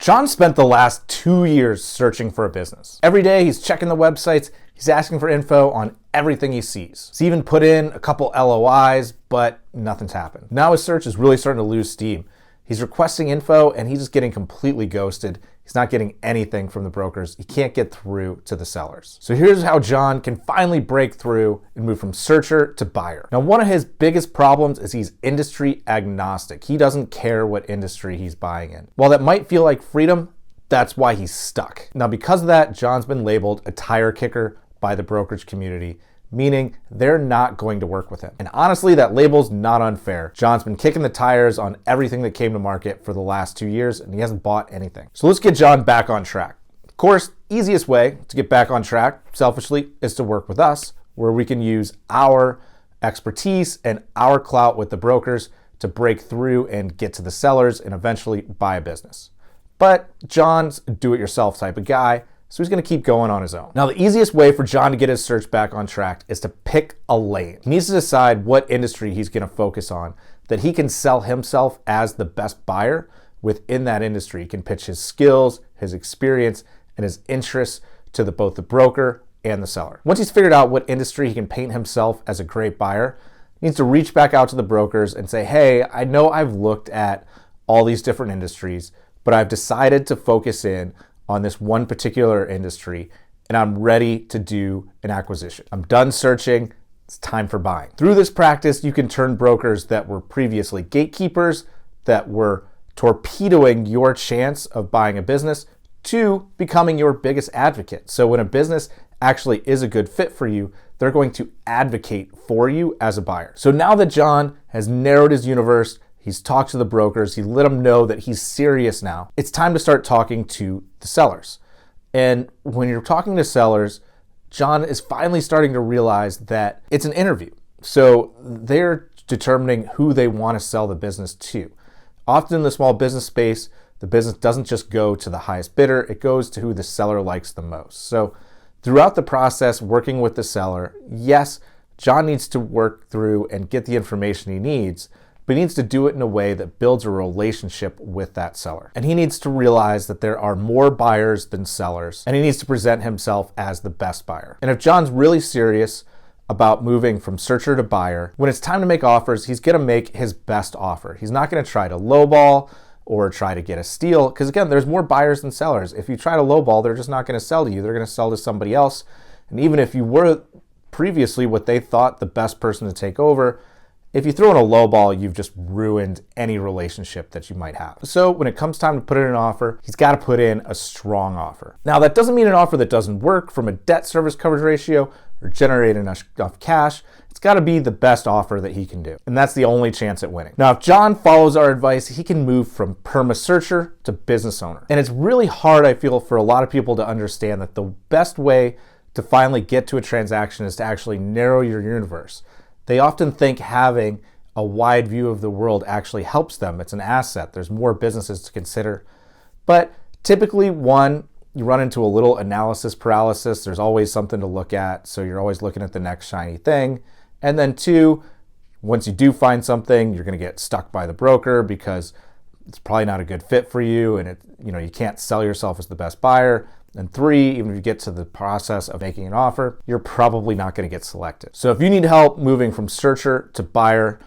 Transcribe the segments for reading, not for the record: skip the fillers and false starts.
John spent the last 2 years searching for a business. Every day he's checking the websites, he's asking for info on everything he sees. He's even put in a couple LOIs, but nothing's happened. Now his search is really starting to lose steam. He's requesting info and he's just getting completely ghosted. He's not getting anything from the brokers. He can't get through to the sellers. So here's how John can finally break through and move from searcher to buyer. Now, one of his biggest problems is he's industry agnostic. He doesn't care what industry he's buying in. While that might feel like freedom, that's why he's stuck. Now, because of that, John's been labeled a tire kicker by the brokerage community, meaning they're not going to work with him. And honestly, that label's not unfair. John's been kicking the tires on everything that came to market for the last 2 years, and he hasn't bought anything. So let's get John back on track. Of course, easiest way to get back on track, selfishly, is to work with us, where we can use our expertise and our clout with the brokers to break through and get to the sellers and eventually buy a business. But John's a do-it-yourself type of guy, so he's going to keep going on his own. Now, the easiest way for John to get his search back on track is to pick a lane. He needs to decide what industry he's going to focus on, that he can sell himself as the best buyer within that industry. He can pitch his skills, his experience, and his interests to both the broker and the seller. Once he's figured out what industry he can paint himself as a great buyer, he needs to reach back out to the brokers and say, hey, I know I've looked at all these different industries, but I've decided to focus in on this one particular industry, and I'm ready to do an acquisition. I'm done searching, it's time for buying. Through this practice, you can turn brokers that were previously gatekeepers, that were torpedoing your chance of buying a business, to becoming your biggest advocate. So when a business actually is a good fit for you, they're going to advocate for you as a buyer. So now that John has narrowed his universe, he's talked to the brokers, he let them know that he's serious now, it's time to start talking to the sellers. And when you're talking to sellers, John is finally starting to realize that it's an interview. So they're determining who they want to sell the business to. Often in the small business space, the business doesn't just go to the highest bidder, it goes to who the seller likes the most. So throughout the process, working with the seller, yes, John needs to work through and get the information he needs, but he needs to do it in a way that builds a relationship with that seller. And he needs to realize that there are more buyers than sellers, and he needs to present himself as the best buyer. And if John's really serious about moving from searcher to buyer, when it's time to make offers, he's gonna make his best offer. He's not gonna try to lowball or try to get a steal, because again, there's more buyers than sellers. If you try to lowball, they're just not gonna sell to you, they're gonna sell to somebody else. And even if you were previously what they thought the best person to take over, if you throw in a low ball, you've just ruined any relationship that you might have. So when it comes time to put in an offer, he's got to put in a strong offer. Now, that doesn't mean an offer that doesn't work from a debt service coverage ratio or generate enough cash. It's got to be the best offer that he can do. And that's the only chance at winning. Now, if John follows our advice, he can move from perma searcher to business owner. And it's really hard, I feel, for a lot of people to understand that the best way to finally get to a transaction is to actually narrow your universe. They often think having a wide view of the world actually helps them. It's an asset. There's more businesses to consider. But typically, one, you run into a little analysis paralysis. There's always something to look at, so you're always looking at the next shiny thing. And then two, once you do find something, you're going to get stuck by the broker because it's probably not a good fit for you, and you can't sell yourself as the best buyer. And three, even if you get to the process of making an offer, you're probably not going to get selected. So if you need help moving from searcher to buyer,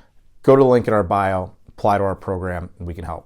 go to the link in our bio, apply to our program, and we can help.